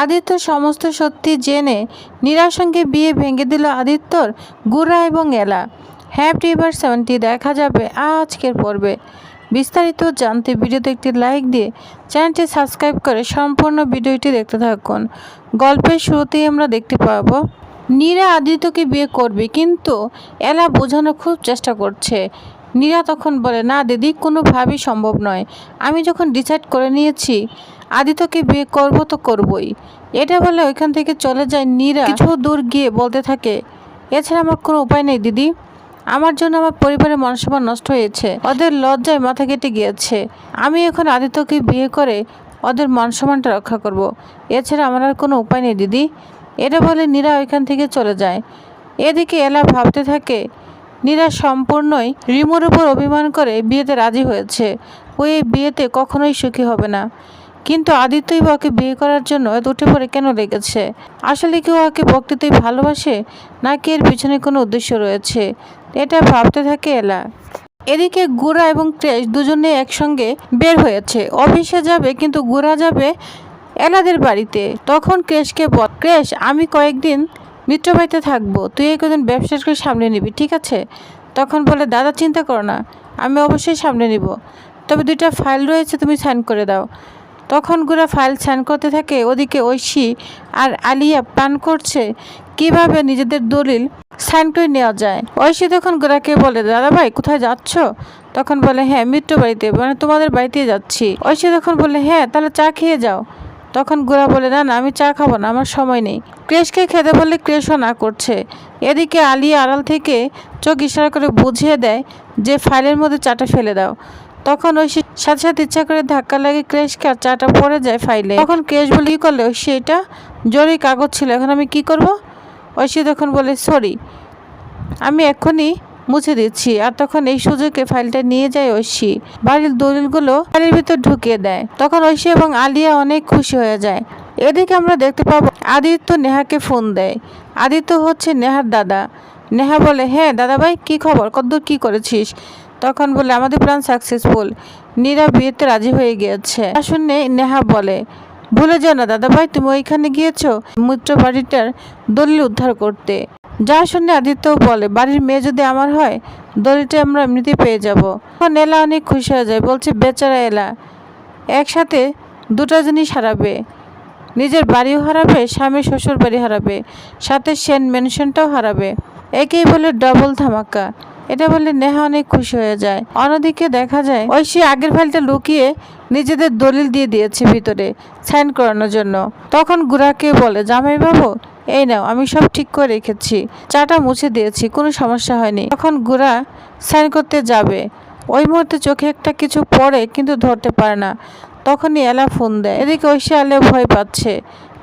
আদিত্য সমস্ত সত্যি জেনে নীরার সঙ্গে বিয়ে ভেঙে দিল আদিত্যর গুড়া এবং এলা। হ্যাপি এভার 70 দেখা যাবে আজকের পর্বে। বিস্তারিত জানতে ভিডিওতে একটি লাইক দিয়ে চ্যানেলটি সাবস্ক্রাইব করে সম্পূর্ণ ভিডিওটি দেখতে থাকুন। গল্পের শুরুতেই আমরা দেখতে পাবো নীরা আদিত্যকে বিয়ে করবে, কিন্তু এলা বোঝানোর খুব চেষ্টা করছে। নীরা তখন বলে, না দিদি, কোনোভাবেই সম্ভব নয়। আমি যখন ডিসাইড করে নিয়েছি আদিত্যকে বিয়ে করব তো করবই। এটা বলে ওইখান থেকে চলে যায় নীরা। কিছু দূর গিয়ে বলতে থাকে, এছাড়া আমার কোনো উপায় নেই দিদি। আমার জন্য আমার পরিবারের মানসম্মান নষ্ট হয়েছে, ওদের লজ্জায় মাথা কেটে গিয়েছে। আমি এখন আদিত্যকে বিয়ে করে ওদের মানসম্মানটা রক্ষা করব। এছাড়া আমার আর কোনো উপায় নেই দিদি। এটা বলে নীরা ওইখান থেকে চলে যায়। এদিকে এলা ভাবতে থাকে, নীরা সম্পূর্ণই রিমুর উপর অভিমান করে বিয়েতে রাজি হয়েছে। ও এই বিয়েতে কখনোই সুখী হবে না। কিন্তু আদিত্যই বা ওকে বিয়ে করার জন্য এত উঠে পড়ে কেন লেগেছে? আসলে কি ওকে প্রকৃতই ভালোবাসে, নাকি এর পিছনে কোনো উদ্দেশ্য রয়েছে? এটা ভাবতে থাকে এলা। এদিকে গুড়া এবং ক্রেশ দুজনে একসঙ্গে বের হয়েছে। অফিসে যাবে, কিন্তু গুড়া যাবে এলাদের বাড়িতে। তখন ক্রেশকে বল, ক্রেশ, আমি কয়েকদিন মিত্রবাড়িতে থাকবো, তুই এই কদিন ব্যবসাকে সামনে নিবি, ঠিক আছে? তখন বলে, দাদা চিন্তা করো না, আমি অবশ্যই সামনে নিব, তবে 2টা ফাইল রয়েছে, তুমি সাইন করে দাও। তখন গুড়া ফাইল সাইন করতে থাকে। ওদিকে ঐশী আর আলিয়া প্ল্যান করছে কিভাবে নিজেদের দলিল সাইন করে নেওয়া যায়। ঐশী তখন গুড়াকে বলে, দাদা ভাই কোথায় যাচ্ছ? তখন বলে, হ্যাঁ মিত্র বাড়িতে, মানে তোমাদের বাড়িতে যাচ্ছি। ঐশী তখন বলে, হ্যাঁ তাহলে চা খেয়ে যাও। তখন গুড়া বলে, না না, আমি চা খাবো না, আমার সময় নেই। ক্রেশকে খেতে বললে ক্রেশও না করছে। এদিকে আলিয়া আড়াল থেকে চোখ ইশারা করে বুঝিয়ে দেয় যে ফাইলের মধ্যে চাটা ফেলে দাও। তখন ঐশী সাথে সাথে ইচ্ছা করে ধাক্কা লাগে ক্রেশকে, আর চাটা পড়ে যায় ফাইলে। তখন ক্রেশ বলে, কি করলে ঐশী? এটা জরুরি কাগজ ছিল, এখন আমি কি করব? ঐশী তখন বলে, সরি, আমি এক্ষুনি মুছে দিচ্ছি। আর তখন এই সুযোগে ফাইলটা নিয়ে যায় ঐশী, বাড়ির দলিলগুলো ফাইলের ভিতর ঢুকিয়ে দেয়। তখন ঐশী এবং আলিয়া অনেক খুশি হয়ে যায়। এদিকে আমরা দেখতে পাবো আদিত্য নেহাকে ফোন দেয়। আদিত্য হচ্ছে নেহার দাদা। নেহা বলে, হ্যাঁ দাদা ভাই, কি খবর, কতদূর কি করেছিস? তখন বলে, আমাদের প্ল্যান সাকসেসফুল, নীরা বিয়েতে রাজি হয়ে গিয়েছে। শুনে নেহা বলে, ভুলে যাও না দাদা ভাই, তুমি ওইখানে গিয়েছো মিত্র বাড়িটার দলিল উদ্ধার করতে। যা শুনে আদিত্য বলে, বাড়ির মেয়ে যদি আমার হয় দলিলটা আমরা এমনিতেই পেয়ে যাব। তখন এলা অনেক খুশি হয়ে যায়, বলছে, বেচারা এলা একসাথে 2টা জিনিস হারাবে, নিজের বাড়িও হারাবে, স্বামী শ্বশুর বাড়ি হারাবে, সাথে সেন মেনশনটাও হারাবে। একেই বলে ডবল ধামাকা। এটা বলে নেহা অনেক খুশি হয়ে যায়। অন্যদিকে দেখা যায় ঐশী আগের ফাইলটা লুকিয়ে নিজেদের দলিল দিয়ে দিয়েছে ভিতরে সাইন করানোর জন্য। তখন গুড়াকে বলে, জামাই বাবু এই নাও, আমি সব ঠিক করে রেখেছি, চাটা মুছে দিয়েছি, কোনো সমস্যা হয়নি। তখন গুড়া সাইন করতে যাবে, ওই মুহূর্তে চোখে একটা কিছু পড়ে, কিন্তু ধরতে পারে না। তখনই এলা ফোন দেয়। এদিকে ঐশী আলিয়া ভয় পাচ্ছে,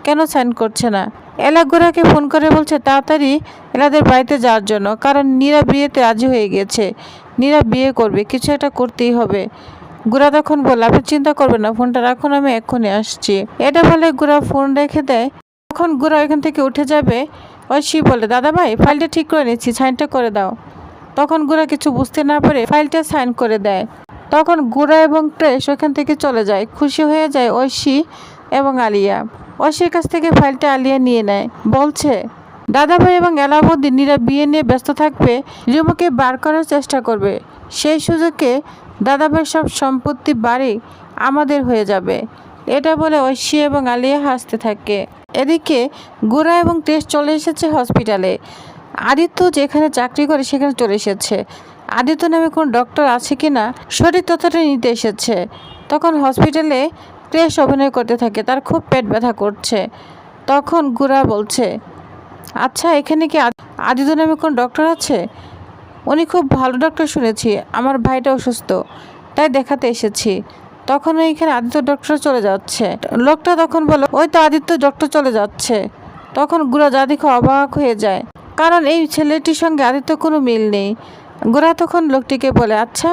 কেন সাইন করছে না। এলা গুড়াকে ফোন করে বলছে তাড়াতাড়ি এলাদের বাড়িতে যাওয়ার জন্য, কারণ নীরা বিয়েতে রাজি হয়ে গেছে, নীরা বিয়ে করবে, কিছু একটা করতেই হবে। গুড়া তখন বলে, আপনি চিন্তা করবেন না, ফোনটা রাখুন, আমি এক্ষুনি আসছি। এটা বলে গুড়া ফোন রেখে দেয়। তখন গুড়া এখান থেকে উঠে যাবে। ঐশী বলে, দাদা ভাই ফাইলটা ঠিক করে নিচ্ছি, সাইনটা করে দাও। তখন গুড়া কিছু বুঝতে না পারে ফাইলটা সাইন করে দেয়। তখন গুড়া এবং ক্রেশ ওখান থেকে চলে যায়। খুশি হয়ে যায় ঐশী এবং আলিয়া। ঐশীর কাছ থেকে ফাইলটা আলিয়া নিয়ে নেয়, বলছে, দাদাভাই এবং এলাবদ্দিন নীরা বিয়ে নিয়ে ব্যস্ত থাকবে, রিমুকে বার করার চেষ্টা করবে, সেই সুযোগে দাদাভাইয়ের সব সম্পত্তি বাড়ি আমাদের হয়ে যাবে। এটা বলে ঐশী এবং আলিয়া হাসতে থাকে। এদিকে গুড়া এবং ক্রেশ চলে এসেছে হসপিটালে। আদিত্য যেখানে চাকরি করে সেখানে চলে এসেছে। আদিত্য নামে কোন ডক্টর আছে কিনা সঠিক তথ্যটা নিতে এসেছে। তখন হসপিটালে ক্রেশ অভিনয় করতে থাকে, তার খুব পেট ব্যথা করছে। তখন গুড়া বলছে, আচ্ছা এখানে কি আদিত্য নামে কোন ডক্টর আছে? উনি খুব ভালো ডক্টর শুনেছি, আমার ভাইটা অসুস্থ, তাই দেখাতে এসেছি। তখন এইখানে আদিত্য ডক্টর চলে যাচ্ছে। লোকটা তখন বলে, ওই তো আদিত্য ডক্টর চলে যাচ্ছে। তখন গুড়া যা দেখে অবাক হয়ে যায়, কারণ এই ছেলেটির সঙ্গে আদিত্য কোনো মিল নেই। গুড়া তখন লোকটিকে বলে, আচ্ছা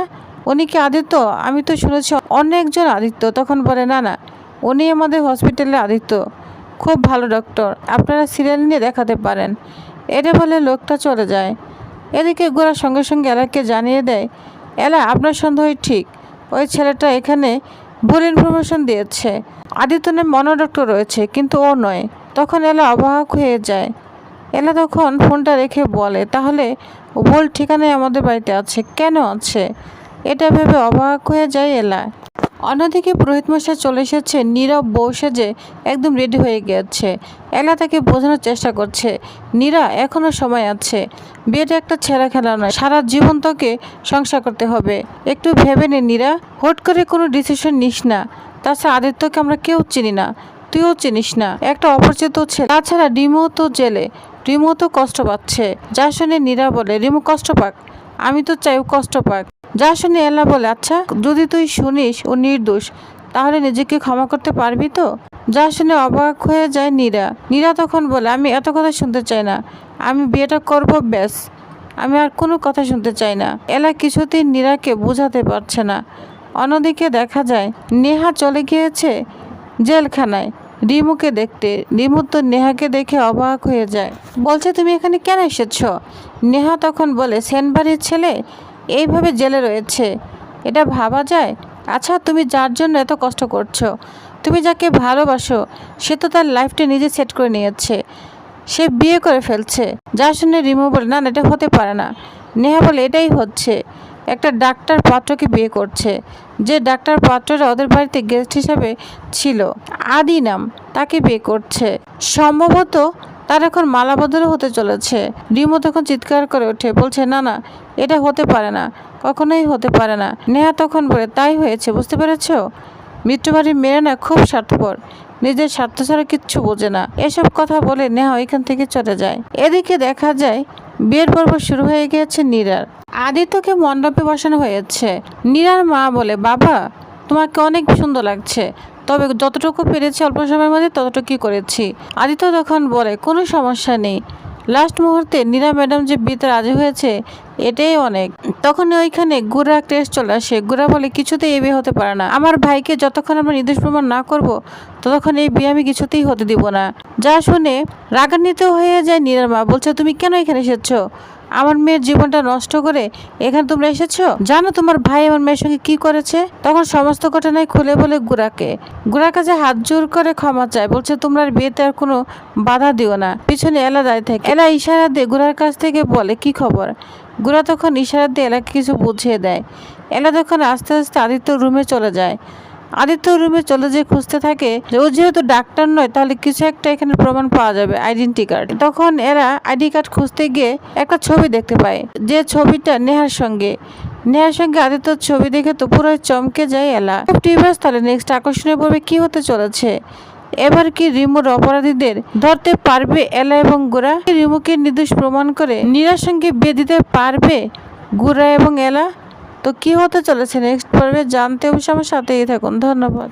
উনি কি আদিত্য? আমি তো শুনেছি অন্য একজন আদিত্য। তখন বলে, না না, উনি আমাদের হসপিটালে আদিত্য, খুব ভালো ডক্টর, আপনারা সিরিয়াল নিয়ে দেখাতে পারেন। এটা বলে লোকটা চলে যায়। এদিকে গুড়া সঙ্গে সঙ্গে এলাকে জানিয়ে দেয়, এলা আপনার সন্দেহ ঠিক, ওই ছেলেটা এখানে ভুল ইনফরমেশন দিয়েছে। আদিত্য নামে মনো ডক্টর রয়েছে, কিন্তু ও নয়। তখন এলা অবাক হয়ে যায়। এলা তখন ফোনটা রেখে বলে, তাহলে ও ভুল ঠিকানায় আমাদের বাড়িতে আছে, কেন আছে? এটা ভেবে অবাক হয়ে যায় এলা। অন্যদিকে পুরোহিত মশাই চলে এসেছে। নীরব বউ সেজে একদম রেডি হয়ে গিয়েছে। এলা তাকে বোঝানোর চেষ্টা করছে, নীরা এখনো সময় আছে, বিয়েটা একটা ছেঁড়া খেলা নয়, সারা জীবন তোকে সংসার করতে হবে, একটু ভেবে নে নীরা, হুট করে কোনো ডিসিশন নিস না। তাছাড়া আদিত্যকে আমরা কেউ চিনি না, তুইও চিনিস না, একটা অপরিচিত ছেলে। তাছাড়া রিমু তো জেলে, রিমু তো কষ্ট পাচ্ছে। যা শুনে নীরা বলে, রিমু কষ্ট পাক, আমি তো চাই ও কষ্ট পাক। যা শুনে এলা বলে, আচ্ছা যদি তুই শুনিস ও নির্দোষ, তাহলে নিজেকে ক্ষমা করতে পারবি তো? যা শুনে অবাক হয়ে যায় নীরা। নীরা তখন বলে, আমি এত কথা শুনতে চাই না, আমি বিয়েটা করব ব্যাস, আমি আর কোনো কথা শুনতে চাই না। এলা কিছুতেই নীরাকে বোঝাতে পারছে না। অন্যদিকে দেখা যায় নেহা চলে গিয়েছে জেলখানায় রিমুকে দেখতে। রিমু তো নেহাকে দেখে অবাক হয়ে যায়, বলছে তুমি এখানে কেন এসেছো? নেহা তখন বলে, সেনবাড়ির ছেলে এইভাবে জেলে রয়েছে, এটা ভাবা যায়? আচ্ছা তুমি যার জন্য এত কষ্ট করছো, তুমি যাকে ভালোবাসো, সে তো তার লাইফটা নিজে সেট করে নিয়েছে, সে বিয়ে করে ফেলছে। যা শুনে রিমু বলে, না না এটা হতে পারে না। নেহা বলে, এটাই হচ্ছে, একটা ডাক্তার পাত্রকে বিয়ে করছে, যে ডাক্তার পাত্ররা ওদের বাড়িতে গেস্ট হিসাবে ছিল, আদি নাম, তাকে বিয়ে করছে। সম্ভবত তার এখন মালা বদলও হতে চলেছে। রিমু তখন চিৎকার করে ওঠে, বলছে, না না এটা হতে পারে না, কখনোই হতে পারে না। নেহা তখন বলে, তাই হয়েছে, বুঝতে পেরেছ? মৃত্যুবাড়ির মেয়েরা না খুব স্বার্থপর, নিজের স্বার্থ ছাড়া কিচ্ছু বোঝে না। এসব কথা বলে নেহা ওইখান থেকে চলে যায়। এদিকে দেখা যায় বিয়ের পর্ব শুরু হয়ে গিয়েছে নীরার। আদিত্যকে মণ্ডপে বসানো হয়েছে। নীরার মা বলে, বাবা তোমাকে অনেক সুন্দর লাগছে, তবে যতটুকু পেরেছি অল্প সময়ের মধ্যে ততটুকুই করেছি। আদিত্য তখন বলে, কোনো সমস্যা নেই, লাস্ট মুহূর্তে নীরা ম্যাডাম যে বিয়েতে রাজি হয়েছে এটাই অনেক। তখন ওইখানে গুড়া টেস্ট চলে আসে। গুড়া বলে, কিছুতেই এই বিয়ে হতে পারে না, আমার ভাইকে যতক্ষণ আমরা নির্দোষ প্রমাণ না করব ততক্ষণ এই বিয়ে আমি কিছুতেই হতে দিব না। যা শুনে রাগান্বিত হয়ে যায় নীরার মা, বলছে, তুমি কেন এখানে এসেছো? আমার মেয়ের জীবনটা নষ্ট করে এখানে তোমরা এসেছো? জানো তোমার ভাই আমার মেয়ের সঙ্গে কি করেছে? তখন সমস্ত ঘটনায় খুলে বলে গুড়ার কাছে হাত জোর করে ক্ষমা চায়, বলছে, তোমরা বিয়েতে আর কোনো বাধা দিও না। পিছনে এলা দাঁড়িয়ে থাকে। এলা ইশারা দিয়ে গুড়ার কাছ থেকে বলে, কি খবর? গুড়া তখন ইশারা দিয়ে এলাকে কিছু বুঝিয়ে দেয়। এলা তখন আস্তে আস্তে আদিত্যর রুমে চলে যায়। আদিত্য রুমে চলে যেয়ে খুঁজতে থাকে, ও যেহেতু ডাক্তার নয় তাহলে কিছু একটা এখানে প্রমাণ পাওয়া যাবে, আইডেন্টি কার্ড। তখন এরা আইডি কার্ড খুঁজতে গিয়ে একটা ছবি দেখতে পায়, যে ছবিটা নেহার সঙ্গে আদিত্যর ছবি দেখে তো পুরো চমকে যায় এলা। টিভিএস তাহলে নেক্সট আকর্ষণীয় পর্বে কি হতে চলেছে? এবার কি রিমুর অপরাধীদের ধরতে পারবে এলা এবং গোরা? রিমুকে নির্দোষ প্রমাণ করে নীরার সঙ্গে বিয়ে দিতে পারবে গোরা এবং এলা? তো কি হতে চলেছে নেক্সট পর্বে জানতে অবশ্যই আমার সাথেই থাকুন। ধন্যবাদ।